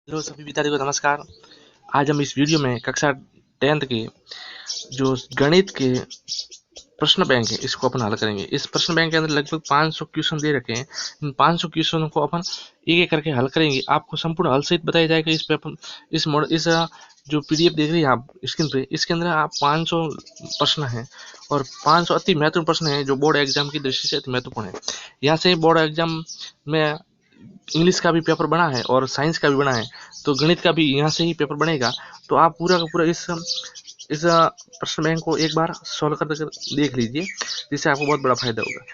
Hello सभी विद्यार्थियों को नमस्कार। आज हम इस वीडियो में कक्षा 10th के जो गणित के प्रश्न बैंक है इसको अपन हल करेंगे। इस प्रश्न बैंक के अंदर लगभग 500 क्वेश्चन दे रखे हैं। इन 500 क्वेश्चनों को अपन एक एक करके हल करेंगे। आपको संपूर्ण हल सहित बताया जाएगा। इस पे अपन इस जो पीडीएफ देख रही है आप स्क्रीन पे, इसके अंदर आप 500 प्रश्न हैं और 500 अति महत्वपूर्ण प्रश्न हैं जो बोर्ड एग्जाम की दृष्टि से अति महत्वपूर्ण है। यहाँ से बोर्ड एग्जाम में इंग्लिश का भी पेपर बना है और साइंस का भी बना है, तो गणित का भी यहाँ से ही पेपर बनेगा। तो आप पूरा का पूरा इस प्रश्न बैंक को एक बार सॉल्व कर देख लीजिए, जिससे आपको बहुत बड़ा फायदा होगा।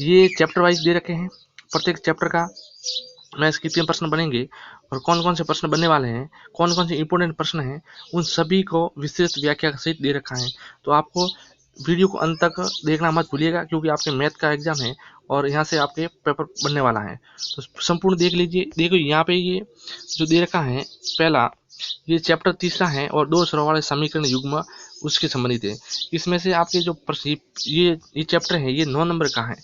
ये चैप्टर वाइज दे रखे हैं। प्रत्येक चैप्टर का मैथ्स कितने प्रश्न बनेंगे और कौन कौन से प्रश्न बनने वाले हैं, कौन कौन से इंपॉर्टेंट प्रश्न हैं, उन सभी को विस्तृत व्याख्या सहित दे रखा है। तो आपको वीडियो को अंत तक देखना मत भूलिएगा, क्योंकि आपके मैथ का एग्जाम है और यहाँ से आपके पेपर बनने वाला है। तो संपूर्ण देख लीजिए। देखो यहाँ पे ये जो दे रखा है, पहला ये चैप्टर तीसरा है और दो सरल वाले समीकरण युग्म उसके संबंधित है। इसमें से आपके जो प्रश्न ये चैप्टर है ये 9 नंबर का है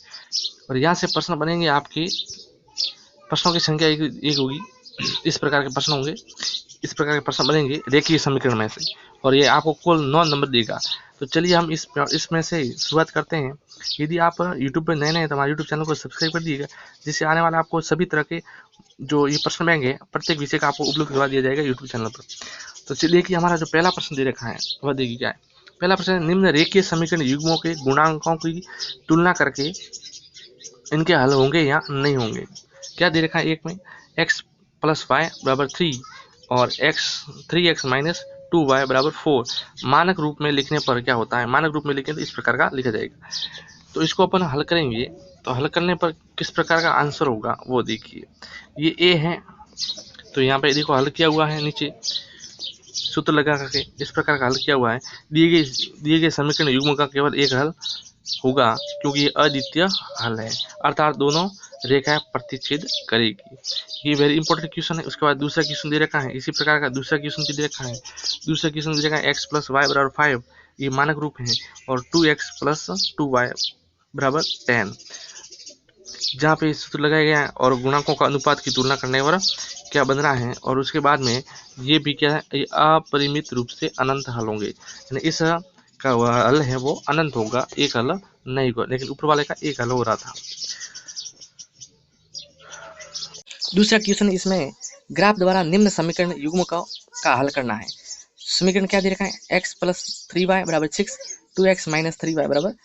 और यहाँ से प्रश्न बनेंगे। आपके प्रश्नों की संख्या एक होगी। इस प्रकार के प्रश्न होंगे, इस प्रकार के प्रश्न बनेंगे रेखीय समीकरण में से, और ये आपको कुल 9 नंबर देगा। तो चलिए हम इसमें से शुरुआत करते हैं। यदि आप यूट्यूब पर नए हैं तो हमारे यूट्यूब चैनल को सब्सक्राइब कर दीजिएगा, जिससे आने वाला आपको सभी तरह के जो ये प्रश्न बैंक है प्रत्येक विषय का आपको उपलब्ध करवा दिया जाएगा यूट्यूब चैनल पर। तो चलिए कि हमारा जो पहला प्रश्न दे रखा है वह देखिए क्या है। पहला प्रश्न है, निम्न रेखीय समीकरण युग्मों के गुणांकों की तुलना करके इनके हल होंगे या नहीं होंगे। क्या दे रखा है, एक में x प्लस वाई बराबर 3 और 3x माइनस 2y बराबर 4 मानक रूप में लिखने पर क्या होता है। मानक रूप में लिखें तो इस प्रकार का लिखा जाएगा। तो इसको अपन हल करेंगे, तो हल करने पर किस प्रकार का आंसर होगा वो देखिए। ये a है, तो यहाँ पे देखो हल किया हुआ है, नीचे सूत्र लगा करके इस प्रकार का हल किया हुआ है। दिए गए समीकरण युग्म का केवल एक हल होगा, क्योंकि ये अद्वितीय हल है, अर्थात दोनों रेखाएं प्रतिच्छेद करेगी। ये वेरी इंपॉर्टेंट क्वेश्चन है। उसके बाद दूसरा क्वेश्चन दे रखा है, इसी प्रकार का दूसरा क्वेश्चन भी दे रखा है। दूसरा क्वेश्चन दे रखा है x प्लस वाई बराबर 5, ये मानक रूप है, और 2x प्लस 2y बराबर 10, जहाँ पे सूत्र लगाया गया है और गुणांकों का अनुपात की तुलना करने पर क्या बन रहा है। और उसके बाद में ये भी क्या है, ये अपरिमित रूप से अनंत हल होंगे, यानी इस का वह हल है वो अनंत होगा, एक हल नहीं होगा, लेकिन ऊपर वाले का एक हल हो रहा था। दूसरा क्वेश्चन इसमें ग्राफ द्वारा निम्न समीकरण युग्म का हल करना है। समीकरण क्या दे रखा है, x प्लस 3y बराबर 6, 2x माइनस 3y बराबर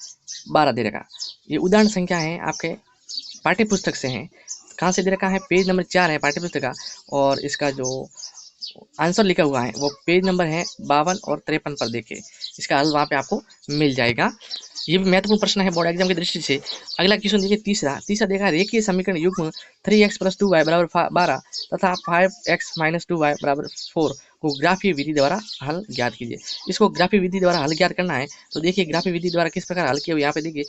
12 दे रखा। ये उदाहरण संख्या है, आपके पाठ्य पुस्तक से है। कहाँ से दे रखा है, पेज नंबर 4 है पाठ्य पुस्तक का, और इसका जो आंसर लिखा हुआ है वो पेज नंबर है 52 और 53 पर। देखिए इसका हल वहाँ पे आपको मिल जाएगा। ये भी महत्वपूर्ण प्रश्न है बोर्ड एग्जाम की दृष्टि से। अगला क्वेश्चन देखिए, तीसरा देखा, रेखीय समीकरण युग्म 3x प्लस 2y बराबर 12 तथा 5x माइनस 2y बराबर 4 को ग्राफीय विधि द्वारा हल ज्ञात कीजिए। इसको ग्राफीय विधि द्वारा हल ज्ञात करना है। तो देखिए ग्राफीय विधि द्वारा किस प्रकार हल किया, यहाँ पे देखिए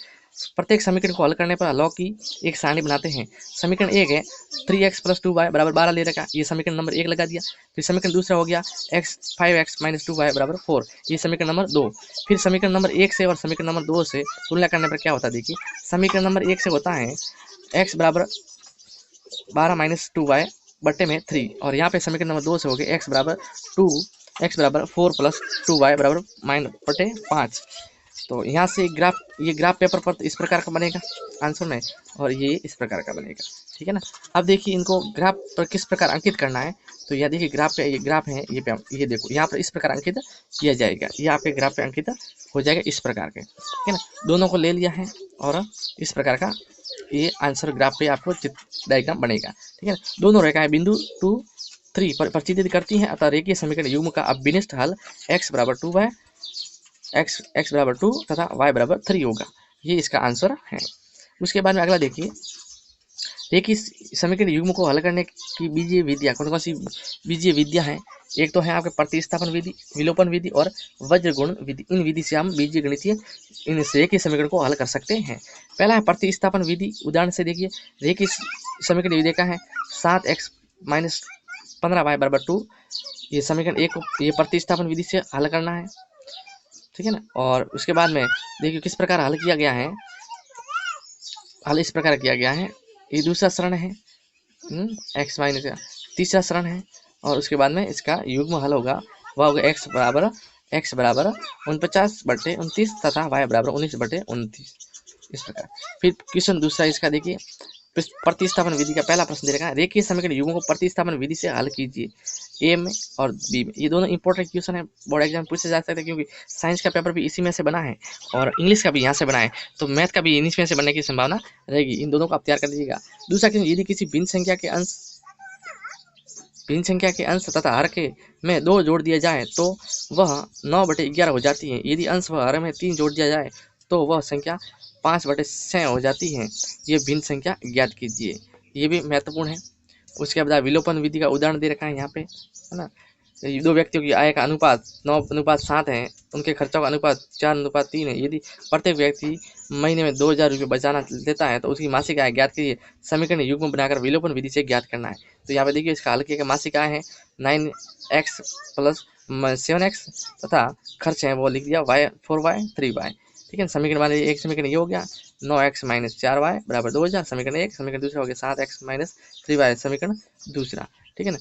प्रत्येक समीकरण को हल करने पर हलों की एक सारणी बनाते हैं। समीकरण एक है 3x प्लस 2y बराबर 12 ले रखा, ये समीकरण नंबर 1 लगा दिया। फिर समीकरण दूसरा हो गया 5x माइनस 2y बराबर 4, ये समीकरण नंबर 2। फिर समीकरण नंबर 1 से और समीकरण नंबर 2 से तुलना करने पर क्या होता है, देखिए समीकरण नंबर 1 से होता है x बराबर 12 माइनस 2y बट्टे में 3, और यहाँ पे समीकरण नंबर 2 से हो गया x बराबर 4 प्लस 2y बराबर माइनस बट्टे 5। तो यहाँ से ये ग्राफ पेपर पर तो इस प्रकार का बनेगा आंसर में, और ये इस प्रकार का बनेगा, ठीक है ना। अब देखिए इनको ग्राफ पर किस प्रकार अंकित करना है। तो यह देखिए ग्राफ पे, ये ग्राफ है, ये देखो यहाँ पर इस प्रकार अंकित किया जाएगा। ये आपके ग्राफ पे अंकित हो जाएगा इस प्रकार के, ठीक है ना। दोनों को ले लिया है और इस प्रकार का ये आंसर ग्राफ पे आपको डायग्राम बनेगा, ठीक है ना। दोनों रेखाएं बिंदु 2, 3 पर प्रतिच्छेद करती हैं, अतः रेखीय समीकरण युग्म का अब विनिष्ट हल x बराबर 2y x बराबर 2 तथा y बराबर 3 होगा। ये इसका आंसर है। उसके बाद में अगला देखिए, रेखीय समीकरण युग्म को हल करने की बीजीय विधियाँ कौन कौन सी बीजीय विधियाँ हैं। एक तो है आपके प्रतिस्थापन विधि, विलोपन विधि और वज्र गुण विधि। इन विधि से हम बीजीय गणितीय इन रेखीय समीकरण को हल कर सकते हैं। पहला है प्रतिस्थापन विधि। उदाहरण से देखिए रेखीय समीकरण विधि का है 7x माइनस 15y बराबर 2, ये समीकरण एक को ये प्रतिस्थापन विधि से हल करना है, ठीक है ना। और उसके बाद में देखिए किस प्रकार हल किया गया है, हल इस प्रकार किया गया है। ये दूसरा शरण है x माइनस, तीसरा शरण है और उसके बाद में इसका युग्म हल होगा, वह होगा x बराबर 49/29 तथा y बराबर 19/29, इस प्रकार। फिर क्वेश्चन दूसरा इसका देखिए, प्रतिस्थापन विधि का पहला प्रश्न दे रखा है, रेखीय समीकरण युग्मों को प्रतिस्थापन विधि से हल कीजिए। ए में और बी में, ये दोनों इंपॉर्टेंट क्वेश्चन है, बोर्ड एग्जाम पूछे जा सकते हैं, क्योंकि साइंस का पेपर भी इसी में से बना है और इंग्लिश का भी यहाँ से बना है, तो मैथ का भी इन्हीं में से बनने की संभावना रहेगी। इन दोनों को आप तैयार कर लीजिएगा। दूसरा क्वेश्चन, यदि किसी भिन्न संख्या के अंश तथा हर के में 2 जोड़ दिया जाए तो वह 9/11 हो जाती है। यदि अंश व हर में 3 जोड़ दिया जाए तो वह संख्या 5/6 हो जाती है। ये भिन्न संख्या ज्ञात कीजिए, ये भी महत्वपूर्ण है। उसके बाद विलोपन विधि का उदाहरण दे रखा है यहाँ पे, है ना। दो व्यक्तियों की आय का अनुपात 9:7 है, उनके खर्चों का अनुपात 4:3 है। यदि प्रत्येक व्यक्ति महीने में 2000 रुपये बचाना देता है तो उसकी मासिक आय ज्ञात कीजिए। समीकरण युग्म बनाकर विलोपन विधि से ज्ञात करना है। तो यहाँ पे देखिए इसका हल किया, मासिक आय है 9x + 7x तथा खर्च है वो लिख दिया y 4y 3y, ठीक है। समीकरण मान लीजिए एक समीकरण ये हो गया 9x - 4y = 2000, समीकरण एक। समीकरण दूसरा हो गया 7x - 3y, समीकरण दूसरा, ठीक है ना।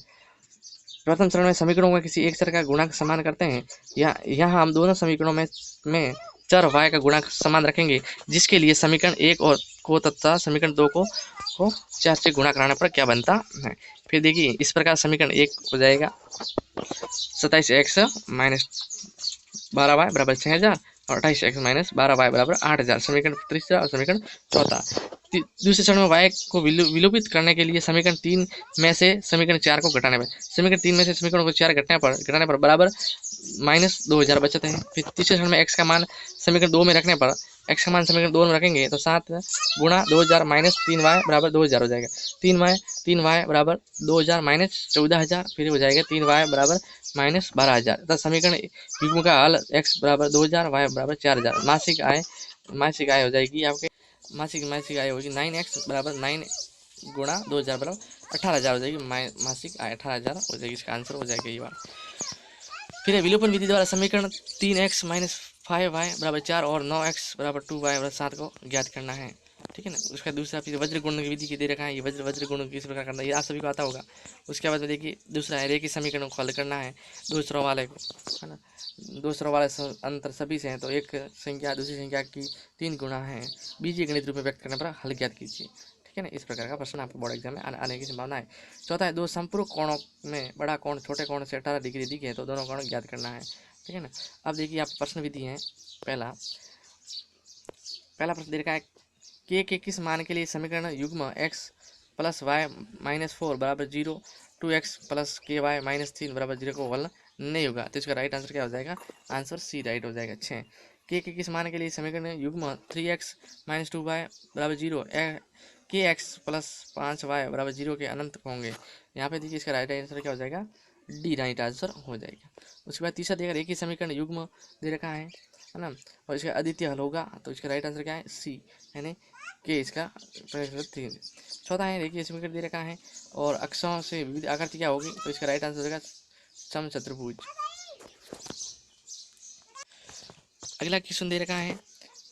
प्रथम चरण में समीकरणों में किसी एक चर का गुणांक समान करते हैं। यहाँ हम दोनों समीकरणों में चर y का गुणांक समान रखेंगे, जिसके लिए समीकरण एक और को तथा समीकरण दो को 4 से गुणा कराने पर क्या बनता है। फिर देखिए इस प्रकार समीकरण एक हो जाएगा 27x - 12y = 6000 और 28x - 12y = 8000, समीकरण तीसरा और समीकरण चौथा। दूसरे चरण में y को विलोपित करने के लिए समीकरण 3 में से समीकरण 4 को घटाने पर, समीकरण 3 में से समीकरण को 4 घटाने पर बराबर -2000 बचते हैं। फिर तीसरे चरण में x का मान समीकरण 2 में रखने पर, x का मान समीकरण 2 में रखेंगे तो 7 × 2000 - 3y = 2000 हो जाएगा। 3y = 2000 - 14000, फिर हो जाएगा 3y = -12000 तथा समीकरण युग्म का हल x = 2000 y = 4000। मासिक आय हो जाएगी आपके, मासिक आय होगी 9x = 9 × 2000 = 18000 हो जाएगी। मासिक आय 18000 हो जाएगी, इसका आंसर हो जाएगा ये बार। फिर विलोपन विधि द्वारा समीकरण 3x - 5y = 4 और 9x = 2y = 7 को ज्ञात करना है, ठीक है ना। उसका दूसरा फिर वज्र गुण की विधि की दे रखा है, ये वज्र गुण किस प्रकार करना है ये आप सभी को आता होगा। उसके बाद में देखिए दूसरा है रेखीय समीकरणों को हल करना है, दो चरों वाले को, है ना। दो चरों वाले अंतर सभी से हैं तो एक संख्या दूसरी संख्या की 3 गुना है, बीजीय गणित रूप में व्यक्त करने पर हल ज्ञात कीजिए, ठीक है ना। इस प्रकार का प्रश्न आपको बोर्ड एग्जाम में आने की संभावना है। चौथा है, दो संपूरक कोणों में बड़ा कोण छोटे कोण से 18 डिग्री दिखे तो दोनों कोण ज्ञात करना है, ठीक है ना। अब देखिए आप प्रश्न विधि है, पहला प्रश्न दे रखा है, के किस मान के लिए समीकरण युग्म x + y - 4 = 0, 2x + ky - 3 = 0 को हल नहीं होगा। तो इसका राइट आंसर क्या हो जाएगा, आंसर सी राइट हो जाएगा। 6 के किस मान के लिए समीकरण युग्म 3x - 2y = 0, kx + 5y = 0 के अनंत होंगे। यहाँ पे देखिए इसका राइट आंसर क्या हो जाएगा, डी राइट आंसर हो जाएगा। उसके बाद तीसरा देखा रेखीय समीकरण युग्म दे रखा है ना, और इसका अद्वितीय हल होगा तो इसका राइट आंसर क्या है, सी, यानी के इसका 3। चौथा है रेखीय समीकरण दे रखा है और अक्षों से विविध आकृति क्या होगी तो इसका राइट आंसर होगा समचतुर्भुज। अगला क्वेश्चन दे रखा है,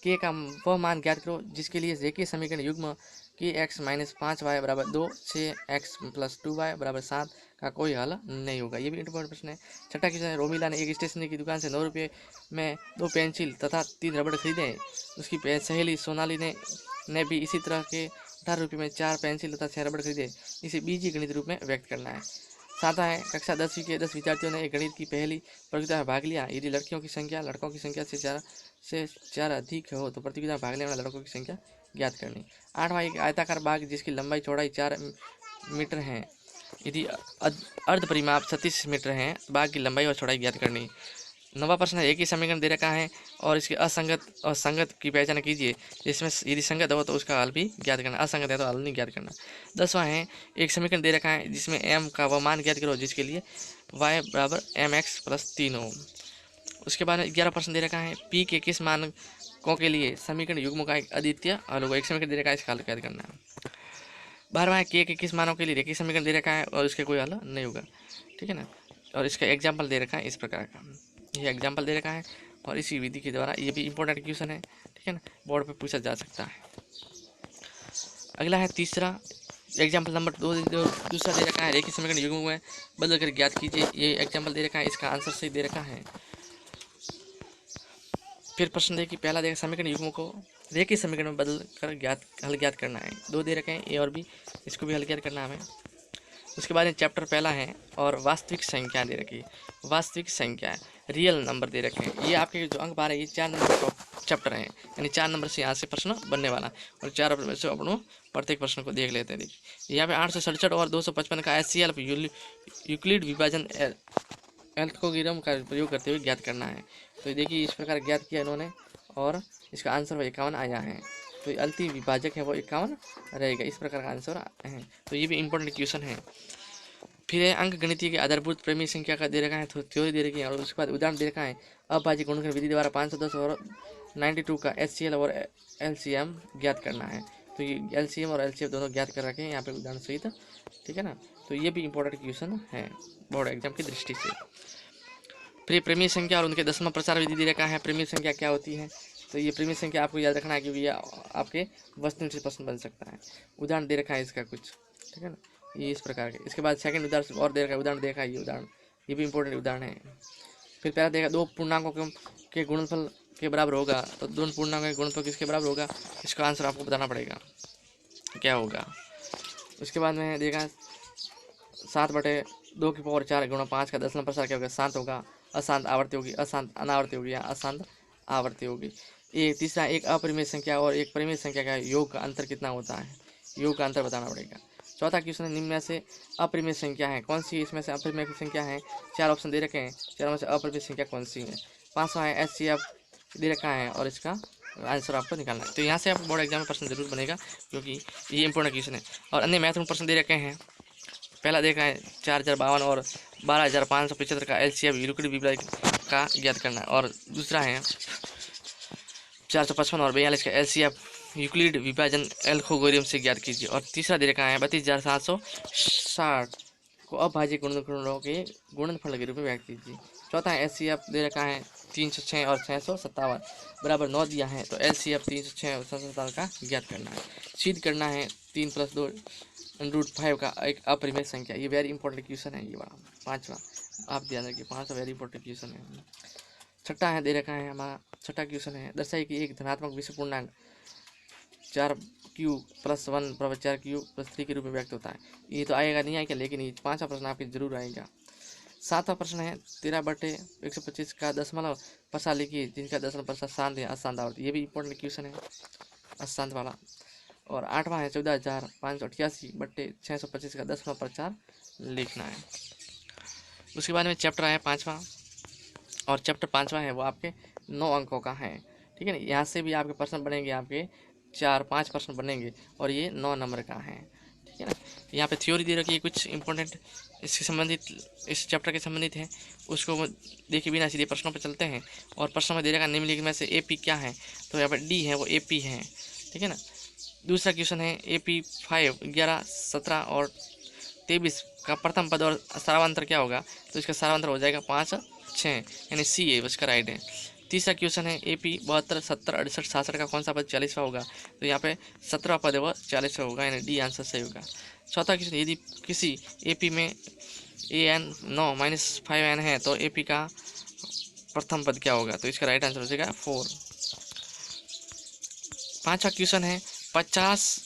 के का वह मान ज्ञात करो जिसके लिए रेखीय समीकरण युग्म कि x - 5y = 2, 6x + 2y = 7 का कोई हल नहीं होगा। ये भी इंपॉर्टेंट प्रश्न है। छठा क्वेश्चन है, रोमिला ने एक स्टेशनरी की दुकान से 9 रुपये में 2 पेंसिल तथा 3 रबड़ खरीदे। उसकी सहेली सोनाली ने भी इसी तरह के 18 रुपये में 4 पेंसिल तथा 6 रबड़ खरीदे। इसे बीजीय गणित रूप में व्यक्त करना है। सातवां है, कक्षा 10वीं के 10 विद्यार्थियों ने एक गणित की पहली प्रतियोगिता में भाग लिया। यदि लड़कियों की संख्या लड़कों की संख्या से 4 अधिक हो तो प्रतियोगिता में भाग लेने वाले लड़कों की संख्या ज्ञात करनी। 8वां, एक आयताकार बाग जिसकी लंबाई चौड़ाई 4 मीटर है, यदि अर्ध परिमाप 36 मीटर है, बाग की लंबाई और चौड़ाई ज्ञात करनी। 9वां प्रश्न है, एक ही समीकरण दे रखा है और इसके असंगत और संगत की पहचान कीजिए, जिसमें यदि संगत हो तो उसका हल भी ज्ञात करना, असंगत है तो हल नहीं ज्ञात करना। 10वां है, एक समीकरण दे रखा है जिसमें m का वह मान ज्ञात करो जिसके लिए y = mx + 3 हो। उसके बाद 11 प्रश्न दे रखा है, p के किस मानकों के लिए समीकरण युग्म का एक अद्वितीय हल होगा। एक समीकरण दे रखा है, इसका हल ज्ञात करना है। 12वां है, के किस मानों के लिए रेखीय समीकरण दे रखा है और इसके कोई हल नहीं होगा, ठीक है ना। और इसका एग्जाम्पल दे रखा है इस प्रकार का, ये एग्जाम्पल दे रखा है और इसी विधि के द्वारा, ये भी इंपॉर्टेंट क्वेश्चन है, ठीक है ना, बोर्ड पे पूछा जा सकता है। अगला है तीसरा, एग्जाम्पल नंबर 2 दूसरा दे रखा है, रेखीय समीकरण युग्म में बदल कर ज्ञात कीजिए। ये एग्जाम्पल दे रखा है, इसका आंसर सही दे रखा है। फिर प्रश्न देखिए, पहला देखा समीकरण युग्म को रेखीय समीकरण में बदल कर हल ज्ञात करना है। 2 दे रखे हैं, ए और बी, इसको भी हल ज्ञात करना है हमें। उसके बाद चैप्टर पहला है और वास्तविक संख्या दे रखी है। वास्तविक संख्या रियल नंबर दे रखे हैं। ये आपके जो अंक 12 ये 4 नंबर का चैप्टर है, यानी 4 नंबर से यहाँ से प्रश्न बनने वाला और 4 में से अपन प्रत्येक प्रश्न को देख लेते हैं। देखिए यहाँ पे 867 और 255 का SCL यूक्लिड विभाजन एल्गोरिथम का प्रयोग करते हुए ज्ञात करना है। तो देखिए इस प्रकार ज्ञात किया इन्होंने और इसका आंसर 51 आया है। तो अंतिम विभाजक है वो 51 रहेगा, इस प्रकार का आंसर है। तो ये भी इंपॉर्टेंट क्वेश्चन है। फिर है अंक गणितीय के आधारभूत परिमेय संख्या का दे रखा है, तो थ्योरी दे रखी है और उसके बाद उदाहरण दे रखा है। अभाज्य गुणनखंड विधि द्वारा 510 और 92 का SCL और LCM ज्ञात करना है। तो ये LCM और LCM दोनों ज्ञात कर रखे हैं यहाँ पे उदाहरण सहित, ठीक है ना। तो ये भी इंपॉर्टेंट क्वेश्चन है बोर्ड एग्जाम की दृष्टि से। फिर प्रेमीय संख्या और उनके दशमलव प्रचार विधि दे रखा है। प्रेमीय संख्या क्या होती है, तो ये प्रेमीय संख्या आपको याद रखना है क्योंकि ये आपके वस्तु से प्रश्न बन सकता है। उदाहरण दे रखा है इसका कुछ, ठीक है ना, ये इस प्रकार के। इसके बाद सेकंड उदाहरण और दे रखा है, उदाहरण देखा है, ये उदाहरण ये भी इंपॉर्टेंट उदाहरण है। फिर पहला देखा 2 पूर्णांकों के गुणनफल के बराबर होगा, तो 2 पूर्णांकों के गुणनफल किसके बराबर होगा, इसका आंसर आपको बताना पड़ेगा क्या होगा। उसके बाद में देखा 7/2 की पावर 4 गुणा 5 का दशमलव प्रसार क्या होगा, शांत होगा, अशांत आवर्ती होगी, अशांत अनावर्ती होगी या अशांत आवर्ती होगी। एक तीसरा एक अपरिमेय संख्या और एक परिमेय संख्या का योग का अंतर कितना होता है, योग का अंतर बताना पड़ेगा। चौथा क्वेश्चन है, निम्न में से अपरिमेय संख्या है कौन सी, इसमें से अपरिमेय संख्या है 4 ऑप्शन दे रखे हैं, 4 में से अपरिमेय संख्या कौन सी है। 5वां है SCF दे रखा है और इसका आंसर आपको निकालना है। तो यहाँ से आपको बोर्ड एग्जाम में प्रश्न जरूर बनेगा क्योंकि ये इंपॉर्टेंट क्वेश्चन है। और अन्य महत्वपूर्ण प्रश्न दे रखे हैं, पहला देखा है 4052 और 12575 का LCM यूक्लिड विभाजन का ज्ञात करना है। और दूसरा है 455 और 42 का LCM यूक्लिड विभाजन एल्गोरिथम से ज्ञात कीजिए। और तीसरा दे रखा है 32760 को अभाज्य गुणनखंडों के गुणनफल के रूप में व्यक्त कीजिए। चौथा है SCF दे रखा है 306 और 657 बराबर 9 दिया है, तो LCF 306 और 657 का ज्ञात करना है। सिद्ध करना है 3 + 2 √5 का एक अपरिमेय संख्या। ये वेरी इंपॉर्टेंट क्वेश्चन है, ये वाला 5वां आप ध्यान रखिए, 5वां वेरी इंपॉर्टेंट क्वेश्चन है। छठा है दे रखा है हमारा, छठा क्वेश्चन है दर्शाइए कि एक धनात्मक विषम पूर्णांक 4q + 1 = 4q + 3 के रूप में व्यक्त होता है। ये तो आएगा नहीं आएगा, लेकिन ये 5वां प्रश्न आपके जरूर आएगा। 7वां प्रश्न है 13/125 का दशमलव प्रसार लिखिए जिनका दशमलव प्रसार शांत या अशांत आवर्ती। ये भी इंपॉर्टेंट क्वेश्चन है, अशांत वाला। और 8वां है 14588/625 का दशमलव प्रचार लिखना है। उसके बाद में चैप्टर है 5वां और चैप्टर 5वां है वो आपके 9 अंकों का है, ठीक है ना। यहाँ से भी आपके प्रश्न बनेंगे, आपके 4-5 प्रश्न बनेंगे और ये 9 नंबर का है, ठीक है ना। यहाँ पे थ्योरी दे रखी है कुछ इंपॉर्टेंट इससे संबंधित, इस चैप्टर के संबंधित है, उसको देखे बिना सीधे प्रश्नों पर चलते हैं। और प्रश्न में दे रखा निम्नलिखित में से AP क्या है, तो यहाँ पर D है वो AP है, ठीक है ना। दूसरा क्वेश्चन है AP 5, 11, 17 और 23 का प्रथम पद और सारांतर क्या होगा, तो इसका सारांतर हो जाएगा 5, 6 यानी C है उसका राइट है। तीसरा क्वेश्चन है AP 72, 70, 68, 66 का कौन सा पद 40वां होगा, तो यहाँ पे 17वां पद है वो 40वां होगा, यानी D आंसर सही होगा। चौथा क्वेश्चन, यदि किसी AP में AN 9 - 5N है तो AP का प्रथम पद क्या होगा, तो इसका राइट आंसर हो जाएगा 4। पांचवा क्वेश्चन है 50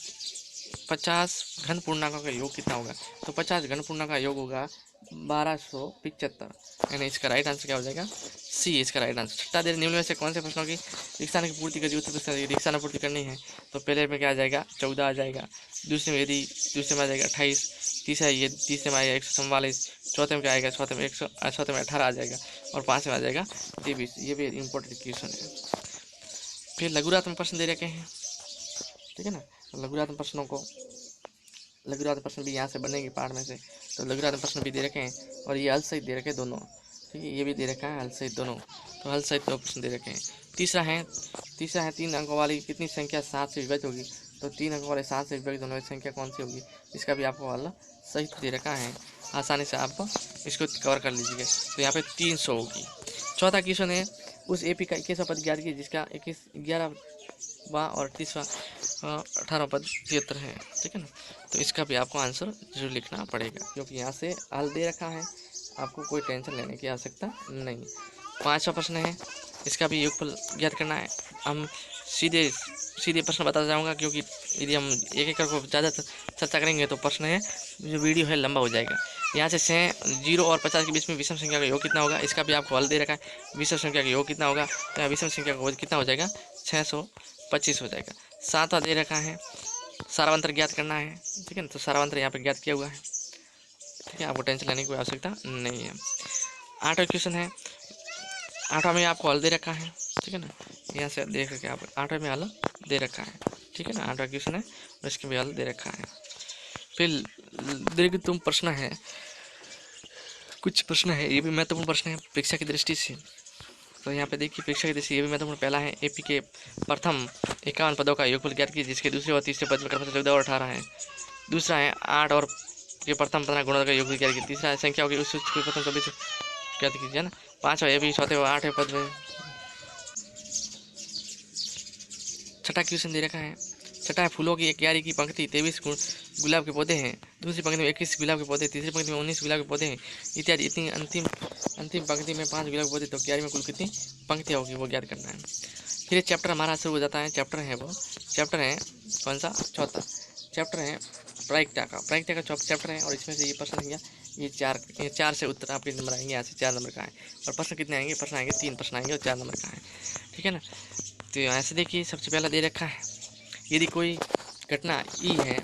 घन पूर्णांकों का योग कितना होगा, तो 50 घन पूर्णांक का योग होगा 1275, यानी इसका राइट आंसर क्या हो जाएगा C, इसका राइट आंसर। छठा दे निम्न में से कौन से प्रश्नों की रिक्साना की पूर्ति करिए, उत्तर प्रश्न रिक्साना पूर्ति करनी है, तो पहले में क्या आ जाएगा 14 आ जाएगा, दूसरे में यदि दूसरे में आ जाएगा 28, तीसरा ये तीसरे में आएगा 144, चौथे में क्या आएगा चौथे में 18 आ जाएगा और 5 में आ जाएगा 23। ये भी इंपॉर्टेंट क्वेश्चन है। फिर लघुरात्मक प्रश्न दे रखे हैं, ठीक है ना। लघुरात्मक प्रश्नों को लघुरात्मक प्रश्न भी यहाँ से बनेंगे पार्ट में से, तो लघुरात्मक प्रश्न भी दे रखे हैं और ये हल सहित दे रखे हैं दोनों, ठीक है। ये भी दे रखा है हल सहित दोनों, तो हल सहित 2 प्रश्न दे रखे हैं। तीसरा है 3 अंकों वाली कितनी संख्या 7 से विभाजित होगी, तो 3 अंकों वाले 7 से विभाजित होने वाली संख्या कौन सी होगी, इसका भी आपको हल सहित दे रखा है, आसानी से आप इसको कवर कर लीजिएगा। तो यहाँ पे 300 होगी। चौथा क्वेश्चन है उस AP का 21वां पद ज्ञात कीजिए जिसका 21, 11वां और 30वां 18 पद 73 है, ठीक है ना। तो इसका भी आपको आंसर जरूर लिखना पड़ेगा, क्योंकि यहाँ से हल दे रखा है, आपको कोई टेंशन लेने की आवश्यकता नहीं। 5वां प्रश्न है, इसका भी योगफल ज्ञात करना है। हम सीधे सीधे प्रश्न बताता जाऊँगा, क्योंकि यदि हम एक एक को ज़्यादा चर्चा करेंगे तो प्रश्न है जो वीडियो है लंबा हो जाएगा। यहाँ से 0 और 50 के बीच में विषम संख्या का योग कितना होगा, इसका भी आपको हल दे रखा है। विषम संख्या का योग कितना होगा, तो यहाँ विषम संख्या का योग कितना हो जाएगा, 625 हो जाएगा। 7वां दे रखा है, सारांतर ज्ञात करना है, ठीक है ना। तो सारांतर यहाँ पे ज्ञात किया हुआ है, ठीक है, आपको टेंशन लेने की कोई आवश्यकता नहीं है। 8वां क्वेश्चन है, 8वां में आपको हल दे रखा है, ठीक है ना। यहाँ से देख करके आप 8वें में हल दे रखा है, ठीक है ना। 8वां क्वेश्चन है और इसके भी हल दे रखा है। फिर दीर्घतम प्रश्न है, कुछ प्रश्न है, ये भी महत्वपूर्ण प्रश्न है परीक्षा की दृष्टि से। तो यहाँ पे देखिए, परीक्षा की दृष्टि ये भी महत्वपूर्ण। पहला है, एपी के प्रथम 51 पदों का योगफल ज्ञात कीजिए, जिसके दूसरे और तीसरे पद में क्रमशः 14 और 18 है। दूसरा है, 8 और के प्रथम 15 गुणों का योगफल ज्ञात कीजिए। तीसरा है, संख्या होगी उस सूची के प्रथम 24 ज्ञात कीजिए ना। 5वां ये भी चौथे और 8वें पद में। छठा क्वेश्चन दे रखा है, छठा है, फूलों की एक क्यारी की पंक्ति 23 गुलाब के पौधे हैं, दूसरी पंक्ति में 21 गुलाब के पौधे, तीसरी पंक्ति में 19 गुलाब के पौधे हैं इत्यादि। इतनी अंतिम पंक्ति में 5 गुलाब के पौधे, तो क्यारी में कुल कितनी पंक्तियाँ होगी वो ज्ञात करना है। फिर चैप्टर हमारा शुरू हो जाता है। चैप्टर है कौन सा, चौथा चैप्टर है प्रायिकता का चैप्टर है। और इसमें से ये प्रश्न संख्या ये चार से उत्तर आपके नंबर आएंगे, यहाँ से 4 नंबर का है। और प्रश्न कितने आएंगे, प्रश्न आएंगे 3 प्रश्न आएंगे और 4 नंबर का है, ठीक है ना। तो यहाँ से देखिए, सबसे पहला दे रखा है, यदि कोई घटना ई है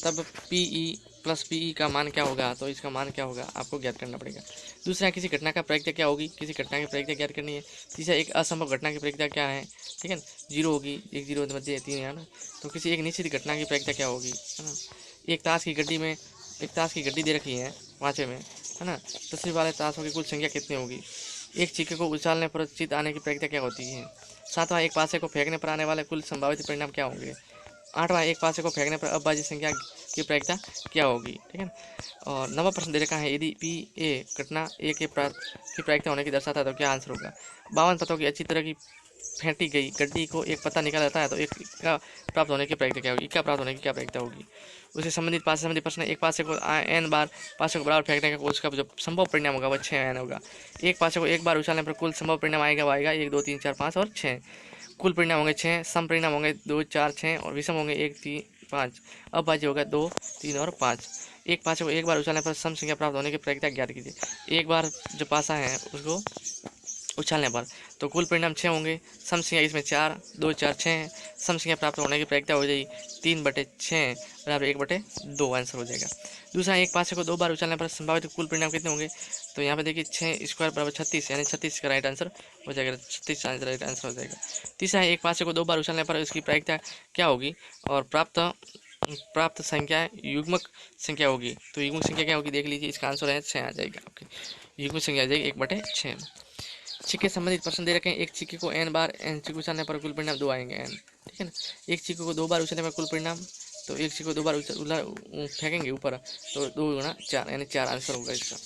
तब P E plus P E का मान क्या होगा, तो इसका मान क्या होगा आपको ज्ञात करना पड़ेगा। दूसरा, किसी घटना का प्रायिकता क्या होगी, किसी घटना की प्रायिकता ज्ञात करनी है। तीसरा, एक असंभव घटना की प्रायिकता क्या है, ठीक है ना, 0 होगी, 1 0 मध्य 3 है ना। तो किसी एक निश्चित घटना की प्रायिकता क्या होगी, है ना। एक ताश की गड्डी दे रखी है 5वें में, है ना। तस्वीर वाले ताशों की कुल संख्या कितनी होगी। एक सिक्के को उछालने पर चित आने की प्रायिकता क्या होती है। 7वां, एक पासे को फेंकने पर आने वाले कुल संभावित परिणाम क्या होंगे। 8वां, एक पासे को फेंकने पर अबाजी संख्या की प्रायिकता क्या होगी, ठीक है ना। और 9वां प्रश्न दे रखा है, यदि पी ए घटना ए की प्रायिकता होने की दर्शाता है तो क्या आंसर होगा। 52 पतों की अच्छी तरह की फेंटी गई गड्डी को एक पत्ता निकाला जाता है तो एक का प्राप्त होने की प्रायिकता क्या होगी, इक्का प्राप्त होने की क्या प्रायिकता होगी। उससे संबंधित पासे संबंधित प्रश्न, एक पासे को n बार पासे को बराबर फेंकने का उसका जो संभव परिणाम होगा वह 6n होगा। एक पासे को एक बार उछालने पर कुल संभव परिणाम आएगा, वो आएगा 1 2 3 4 5 और 6। कुल परिणाम होंगे 6, सम परिणाम होंगे 2 4 6 और विषम होंगे 1 3 5। अब बाजी होगा 2 3 और 5। एक पासे को एक बार उछालने पर सम संख्या प्राप्त होने की प्रायिकता ज्ञात कीजिए। एक बार जो पासा है उसको उछालने पर तो कुल परिणाम 6 होंगे, सम संख्या इसमें 4 2 4 6 है। सम संख्या प्राप्त होने की प्रायिकता हो जाएगी 3/6 बराबर 1/2 आंसर हो जाएगा। दूसरा, एक पासे को 2 बार उछालने पर संभावित कुल परिणाम कितने होंगे, तो यहाँ पे देखिए 6 स्क्वायर बराबर 36, यानी 36 का राइट आंसर हो जाएगा, 36 राइट आंसर हो जाएगा। तीसरा, एक पासे को 2 बार उछालने पर उसकी प्रायिकता क्या होगी और प्राप्त संख्या युग्मक संख्या होगी, तो युग्मक संख्या क्या होगी देख लीजिए, इसका आंसर है 6 आ जाएगा आपकी, युग्मक संख्या आ जाएगी 1/6। सिक्के संबंधित प्रश्न दे रखे हैं, एक सिक्के को n बार n सिक्के उछालने पर कुल परिणाम 2 आएंगे n, ठीक है ना। एक सिक्के को 2 बार उछालने पर कुल परिणाम, तो एक सिक्के को 2 बार फेंकेंगे ऊपर तो 2 गुणा 4 यानी 4 आंसर होगा, इसका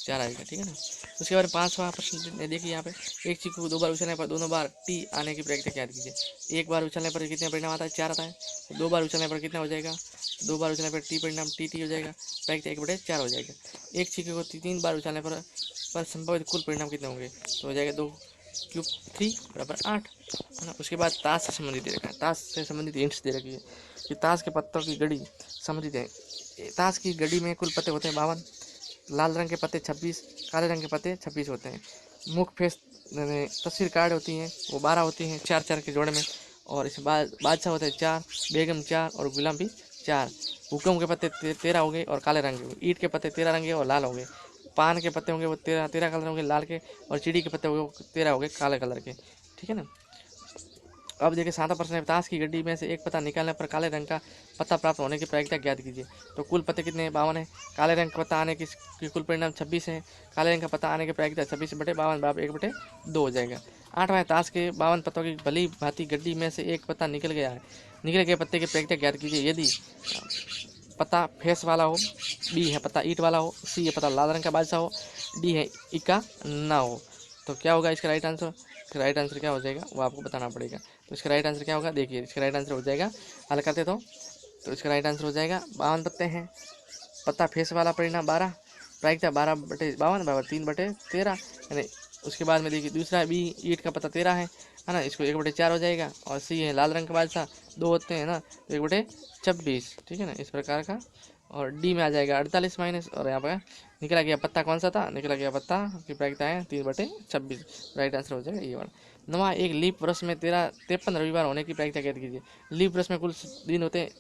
4 आएगा, ठीक है ना। उसके बाद 5वां प्रश्न देखिए यहाँ पे, एक सिक्के को 2 बार उछालने पर दोनों बार टी आने की प्रायिकता ज्ञात कीजिए। एक बार उछालने पर कितने परिणाम आता है, 4 आता है। 2 बार उछालने पर कितना हो जाएगा, 2 बार उछालने पर टी परिणाम टी हो जाएगा, प्रायिकता 1/4 हो जाएगा। एक सिक्के को 3 बार उछालने पर संभवित कुल परिणाम कितने होंगे, तो हो जाएगा 2 क्यूब 3 बराबर 8, है ना। उसके बाद ताश से संबंधित दे रखा है, ताश से संबंधित हिंट्स दे रखी है कि ताश के पत्तों की गड़ी संबंधित है। ताश की गड़ी में कुल पत्ते होते हैं 52, लाल रंग के पत्ते 26, काले रंग के पत्ते 26 होते हैं। मुख फेस तस्वीर कार्ड होती हैं वो 12 होती हैं 4-4 के जोड़े में, और इसमें बादशाह होते हैं 4, बेगम 4 और गुलाम भी 4। हुक्म के पत्ते 13 हो गए और काले रंग के, ईंट के पत्ते 13 रंग के और लाल हो गए। पान के पत्ते होंगे वो 13 कलर होंगे लाल के, और चिड़ी के पत्ते होंगे 13 हो गए काले कलर के, ठीक है ना। अब देखिए 7वां प्रश्न है, ताश की गड्डी में से एक पत्ता निकालने पर काले रंग का पत्ता प्राप्त होने की प्रायिकता ज्ञात कीजिए। तो कुल पत्ते कितने हैं, 52 है। काले रंग का पत्ता आने की कुल परिणाम 26 है। काले रंग का पत्ता आने की प्रायिकता 26/52 बराबर 1/2 हो जाएगा। 8वां है, ताश के 52 पत्तों की भली भांति गड्डी में से एक पत्ता निकल गया है, निकल गए पत्ते की प्रायिकता ज्ञात कीजिए। यदि पत्ता फेस वाला हो, बी है पत्ता ईंट वाला हो, सी है पत्ता लाल रंग का बादशाह हो, डी है इक्का ना हो, तो क्या होगा इसका राइट आंसर? इसका राइट आंसर क्या हो जाएगा वो आपको बताना पड़ेगा। तो इसका राइट आंसर क्या होगा, देखिए इसका राइट आंसर हो जाएगा, हल करते तो इसका राइट आंसर हो जाएगा 52 पत्ते हैं। पत्ता फेस वाला परिणाम 12, प्रायिकता 12/52 बराबर 3/13, यानी उसके बाद में देखिए दूसरा बी ईंट का पत्ता 13 है ना, इसको 1/4 हो जाएगा। और सी है लाल रंग का बादशाह 2 होते हैं ना, तो 1/26, ठीक है ना, इस प्रकार का। और डी में आ जाएगा 48 माइनस, और यहाँ पर निकला गया पत्ता कौन सा था, निकला गया पत्ता की प्रायिकता है 3/26, राइट आंसर हो जाएगा ये वाला। नवा, एक लीप वर्ष में 53 रविवार होने की प्रायिकता ज्ञात कीजिए। लीप वर्ष में कुल दिन होते हैं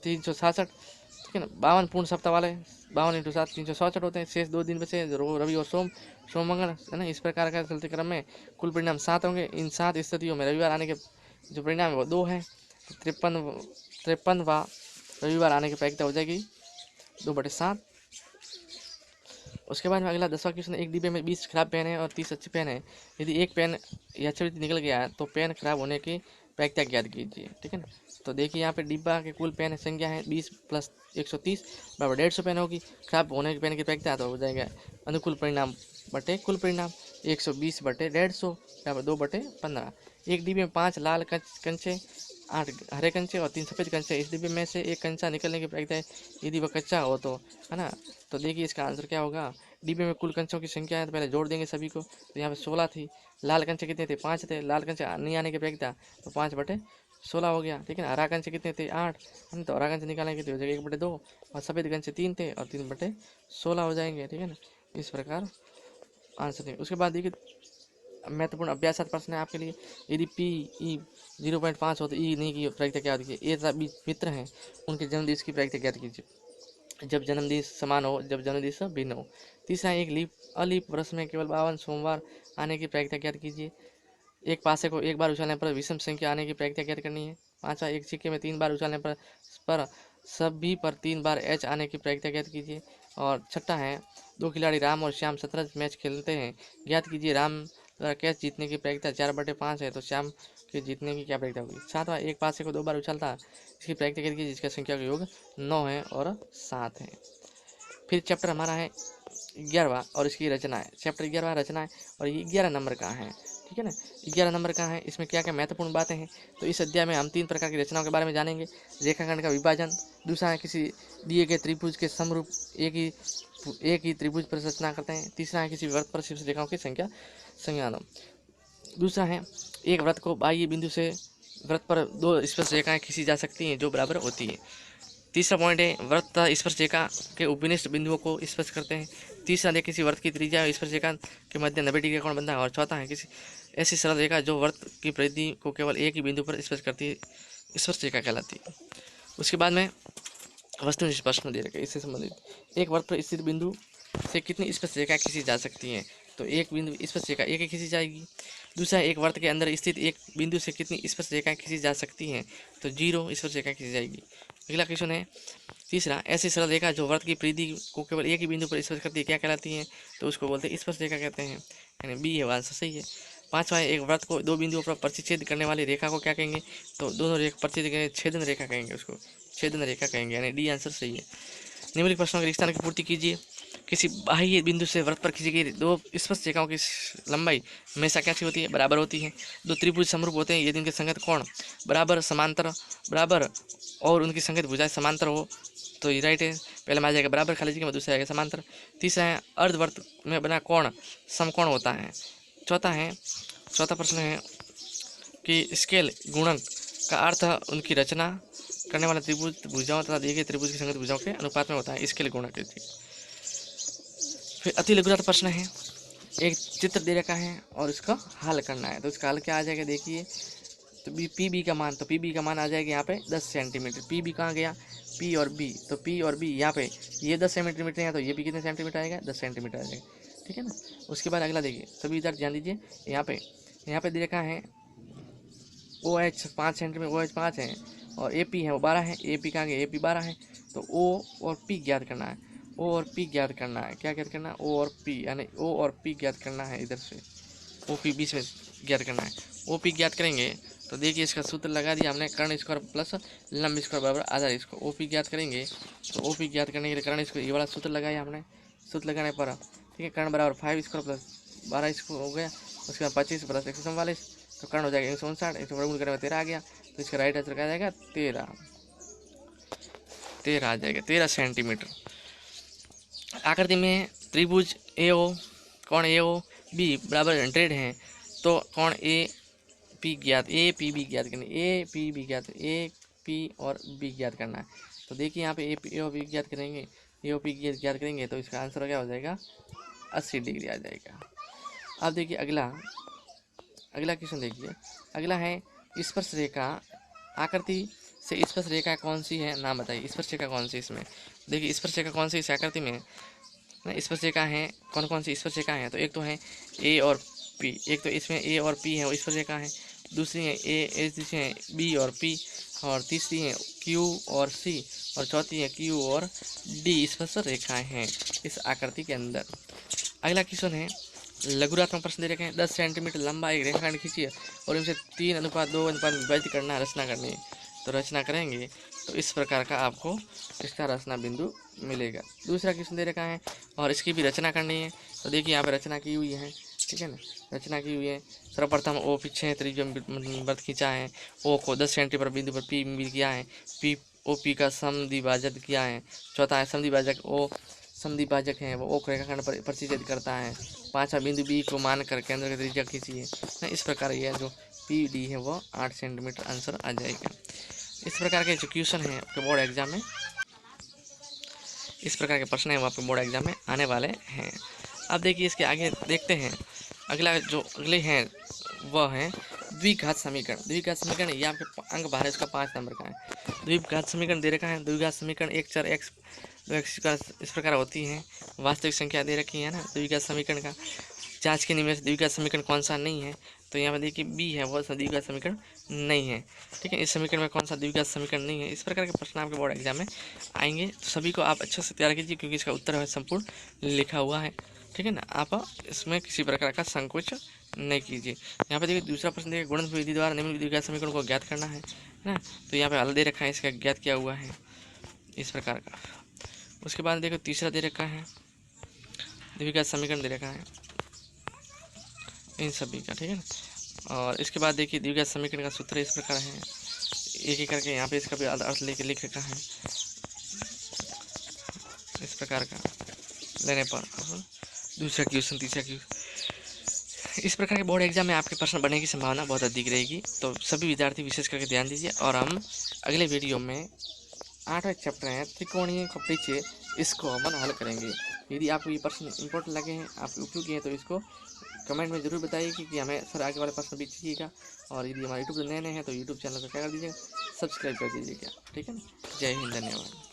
366, ठीक है ना, 52 पूर्ण सप्ताह वाले, 52 × 7 366 होते हैं। शेष 2 दिन बचे रवि और सोम मंगल, है ना, इस प्रकार का चलते क्रम में कुल परिणाम 7 होंगे। इन 7 स्थितियों में रविवार आने के जो परिणाम है वो 2 है। 53वां रविवार आने की प्रायिकता हो जाएगी 2/7। उसके बाद में अगला 10वां क्वेश्चन, एक डिब्बे में 20 खराब पेन है और 30 अच्छे पेन है। यदि एक पेन या छुरी निकल गया है तो पेन खराब होने की प्रायिकता ज्ञात कीजिए, ठीक है ना। तो देखिए यहाँ पे डिब्बा के कुल पेन संख्या है 20 + 130 बराबर 150 पेन होगी। खराब होने के पेन की प्रायिकता तो हो जाएगा अनुकूल परिणाम बटे कुल परिणाम 120/150 बराबर 2/15। एक डिब्बे में 5 लाल कंचे, 8 हरे कंचे और 3 सफ़ेद कंचे। इस डिब्बे में से एक कंचा निकलने की प्रायिकता है यदि वह कच्चा हो तो, है ना। तो देखिए इसका आंसर क्या होगा, डिब्बे में कुल कंचों की संख्या है तो पहले जोड़ देंगे सभी को। तो यहाँ पे 16 थी, लाल कंचे कितने थे, 5 थे, लाल कंचे नहीं आने की प्रायिकता तो 5/16 हो गया, ठीक है ना। हरा कंचे कितने थे, 8, तो हरा कंचे निकालने के हो जाएगा 1/2, और सफ़ेद कंचे 3 थे और 3/16 हो जाएंगे, ठीक है ना। इस प्रकार आंसर है। उसके बाद देखिए महत्वपूर्ण अभ्यासात्मक प्रश्न है आपके लिए। यदि PE 0.5 हो तो ई नहीं की प्रायिकता क्या होती है। ए तथा बी मित्र हैं, उनके जन्मदिवस की प्रायिकता ज्ञात कीजिए। जब जन्मदिन समान हो, जब जन्मदिवस भिन्न हो। तीसरा, एक अलीप वर्ष में केवल 52 सोमवार आने की प्रायिकता ज्ञात कीजिए। एक पासे को एक बार उछालने पर विषम संख्या आने की प्रायिकता ज्ञात करनी है। पांचवा, एक सिक्के में 3 बार उछालने पर सभी पर 3 बार एच आने की प्रायिकता ज्ञात कीजिए। और छठा है, 2 खिलाड़ी राम और श्याम शतरंज मैच खेलते हैं, ज्ञात कीजिए राम द्वारा कैच जीतने की प्रायिकता 4/5 है तो श्याम के जीतने की क्या प्रायिकता होगी। सातवां, एक पासे को 2 बार उछालता, इसकी प्रायिकता ज्ञात कीजिए जिसका संख्या का योग 9 है और 7 है। फिर चैप्टर हमारा है 11वां और इसकी रचना है। चैप्टर 11वां रचना है और ये 11 नंबर का है, ठीक है ना। 11 नंबर का है, इसमें क्या क्या महत्वपूर्ण बातें हैं। तो इस अध्याय में हम 3 प्रकार की रचनाओं के बारे में जानेंगे। रेखाखंड का विभाजन, दूसरा है किसी दिए गए त्रिभुज के समरूप एक ही त्रिभुज पर रचना करते हैं। तीसरा है किसी वृत्त पर शीर्ष रेखाओं की संज्ञान। दूसरा है एक वृत्त को बाह्य बिंदु से वृत्त पर 2 स्पर्श रेखाएं खींची जा सकती हैं जो बराबर होती है। तीसरा पॉइंट है वृत्त स्पर्श रेखा के उपनिष्ठ बिंदुओं को स्पर्श करते हैं। तीसरा है किसी वृत्त की त्रिज्या और स्पर्श रेखा के मध्य 90 डिग्री का कोण बनता है। और चौथा है किसी ऐसी सरल रेखा जो वृत्त की परिधि को केवल एक ही बिंदु पर स्पर्श करती है, स्पर्श रेखा कहलाती है। उसके बाद में वस्तुनिष्ठ प्रश्न दे रखे इससे संबंधित। एक वृत्त पर स्थित बिंदु से कितनी स्पर्श रेखाएं खींची जा सकती हैं। तो एक बिंदु स्पर्श रेखा एक ही खींची जाएगी। दूसरा, एक वृत्त के अंदर स्थित एक बिंदु से कितनी स्पर्श रेखाएं खींची जा सकती हैं। तो 0 स्पर्श रेखा खींची जाएगी। अगला क्वेश्चन है तीसरा, ऐसी सरल रेखा जो वृत्त की परिधि को केवल एक ही बिंदु पर स्पर्श करती है क्या कहलाती है। तो उसको बोलते हैं स्पर्श रेखा कहते हैं, यानी बी है आंसर सही है। पांचवा, एक वृत्त को 2 बिंदुओं पर प्रतिच्छेद करने वाली रेखा को क्या कहेंगे। तो दोनों रेखा प्रतिच्छेद छेदन रेखा कहेंगे, उसको छेदन रेखा कहेंगे, यानी डी आंसर सही है। निम्नलिखित प्रश्नों के रिश्ता की पूर्ति कीजिए। किसी बाह्य बिंदु से वृत्त पर खींची गई 2 स्पर्श रेखाओं की लंबाई हमेशा कैसी होती है, बराबर होती है। 2 त्रिभुज समरूप होते हैं यदि उनके संगत कोण बराबर, समांतर, बराबर और उनकी संगत भुजाएं समांतर हो। तो ये राइट है, पहले में आ जाएगा बराबर खाली जगह में, दूसरा आएगा समांतर। तीसरा है अर्धवर्त में बना कोण समकोण होता है। चौथा प्रश्न है कि स्केल गुणक का अर्थ उनकी रचना करने वाले त्रिभुज भुजाओं तथा दिए गए त्रिभुज की संगत भुजाओं के अनुपात में होता है, इसके लिए गुणक। फिर अति लघुगणक प्रश्न है, एक चित्र दे रखा है और इसका हल करना है। तो इसका हल क्या आ जाएगा देखिए। तो पी बी का मान, तो पी बी का मान आ जाएगा यहाँ पे 10 सेंटीमीटर। पी बी कहाँ गया, पी और बी, तो पी और बी यहाँ पे ये 10 सेंटीमीटर है तो ये भी कितने सेंटीमीटर आएगा, 10 सेंटीमीटर आ जाएगा, ठीक है ना। उसके बाद अगला देखिए, सभी इधर ध्यान दीजिए। यहाँ पे दे रखा है OH 5 सेंटीमीटर, OH 5 है और AP है वो 12 है। AP कहाँ गया, AP 12 है। तो O और P ज्ञात करना है, O और P ज्ञात करना है। क्या ज्ञात करना है, O और P, यानी O और P ज्ञात करना है। इधर से OP बीच में ज्ञात करना है। OP ज्ञात करेंगे तो देखिए इसका सूत्र लगा दिया हमने, कर्ण स्क्वायर प्लस लंब स्क्वायर बराबर आधार। इसको OP ज्ञात करेंगे तो OP ज्ञात करने के लिए कर्ण स्क्वायर ये वाला सूत्र लगाया हमने। सूत्र लगाने पर ठीक है, कर्ण बराबर 5 स्क्वायर प्लस 12 स्क्वायर हो गया, उसके बाद 25 + 144 तो कर्ण हो जाएगा 159, 1 करेंगे 13 आ गया, तो इसका राइट आंसर क्या आ जाएगा 13 आ जाएगा, 13 सेंटीमीटर। आकृति में त्रिभुज AO कोण AOB बराबर 100 है, तो कोण AP ज्ञात, APB ज्ञात करना, APB ज्ञात, AP और B ज्ञात करना है। तो देखिए यहाँ पे AOB ज्ञात करेंगे, AOP ज्ञात करेंगे, तो इसका आंसर क्या हो जाएगा 80 डिग्री आ जाएगा। अब देखिए अगला क्वेश्चन देखिए, अगला है स्पर्श रेखा, आकृति से स्पर्श रेखा कौन सी है, नाम बताइए। स्पर्श रेखा कौन सी इसमें, देखिए स्पर्श रेखा कौन सी इस आकृति में स्पर्श रेखा है, कौन सी स्पर्श रेखा है, तो एक तो है A और P, एक तो इसमें A और P है वो स्पर्श रेखा है, दूसरी है दूसरी है B और P, और तीसरी है Q और C, और चौथी है Q और D स्पर्श रेखाएं हैं इस आकृति के अंदर। अगला क्वेश्चन है लघुरात्मक प्रश्न दे रखे हैं, 10 सेंटीमीटर लंबा एक रेखाखंड खींचिए और इनसे 3:2 अनुपात में विभाजित करना है, रचना करनी है। तो रचना करेंगे तो इस प्रकार का आपको इसका रचना बिंदु मिलेगा। दूसरा क्वेश्चन दे रखा है और इसकी भी रचना करनी है, तो देखिए यहाँ पे रचना की हुई है, ठीक है ना, रचना की हुई है। सर्वप्रथम O पीछे त्रिज्यम वृत्त खींचा है, O को 10 सेंटीमीटर बिंदु पर P किया है, OP का समद्विभाजक किया है। चौथा है समद्विभाजक O समद्विभाजक है वो O रेखाखंड पर प्रतिच्छेद करता है। पांचवा बिंदु B को मानकर केंद्र की त्रिज्या खींचिए। इस प्रकार यह जो PD है वो 8 सेंटीमीटर आंसर आ जाएगा। इस प्रकार के जो क्वेश्चन है आपके बोर्ड एग्जाम में, इस प्रकार के प्रश्न है वो आपके बोर्ड एग्जाम में आने वाले हैं। अब देखिए इसके आगे देखते हैं, अगले हैं वह है द्विघात समीकरण। द्विघात समीकरण ये आपके अंक 12 इसका 5 नंबर का है। द्विघात समीकरण दे रखा है, द्विघात समीकरण एक चर x का इस प्रकार होती है, वास्तविक संख्या दे रखी है ना। द्विघात समीकरण का जांच के नियम से द्विघात समीकरण कौन सा नहीं है, तो यहाँ पर देखिए B है वो द्विघात समीकरण नहीं है, ठीक है। इस समीकरण में कौन सा द्विघात समीकरण नहीं है। इस प्रकार के प्रश्न आपके बोर्ड एग्जाम में आएंगे, तो सभी को आप अच्छे से तैयार कीजिए क्योंकि इसका उत्तर संपूर्ण लिखा हुआ है, ठीक है ना। आप इसमें किसी प्रकार का संकोच नहीं कीजिए। यहाँ पे देखिए दूसरा प्रश्न देखिए गुणन विधि द्वारा निम्न द्विघात समीकरण को ज्ञात करना है ना, तो यहाँ पे हल दे रखा है, इसका ज्ञात किया हुआ है इस प्रकार का। उसके बाद देखो तीसरा दे रखा है द्विघात समीकरण दे रखा है इन सभी का, ठीक है ना। और इसके बाद देखिए द्विघात समीकरण का सूत्र इस प्रकार है, एक एक करके यहाँ पे इसका भी अर्थ लेके लिख रखा है इस प्रकार का लेने पर। दूसरा क्वेश्चन, तीसरा क्वेश्चन, इस प्रकार के बोर्ड एग्जाम में आपके प्रश्न बनने की संभावना बहुत अधिक रहेगी, तो सभी विद्यार्थी विशेष करके ध्यान दीजिए। और हम अगले वीडियो में 8वां चैप्टर है त्रिकोणीय परिचय, इसको हम हल करेंगे। यदि आपको ये प्रश्न इंपॉर्टेंट लगे हैं, आप उपयोगी हैं, तो इसको कमेंट में ज़रूर बताइए कि हमें सर आगे वाले प्रश्न भी कीजिएगा। और यदि हमारे यूट्यूब नए हैं तो यूट्यूब चैनल को क्या कर दीजिएगा, सब्सक्राइब कर दीजिएगा, ठीक है ना। जय हिंद, धन्यवाद।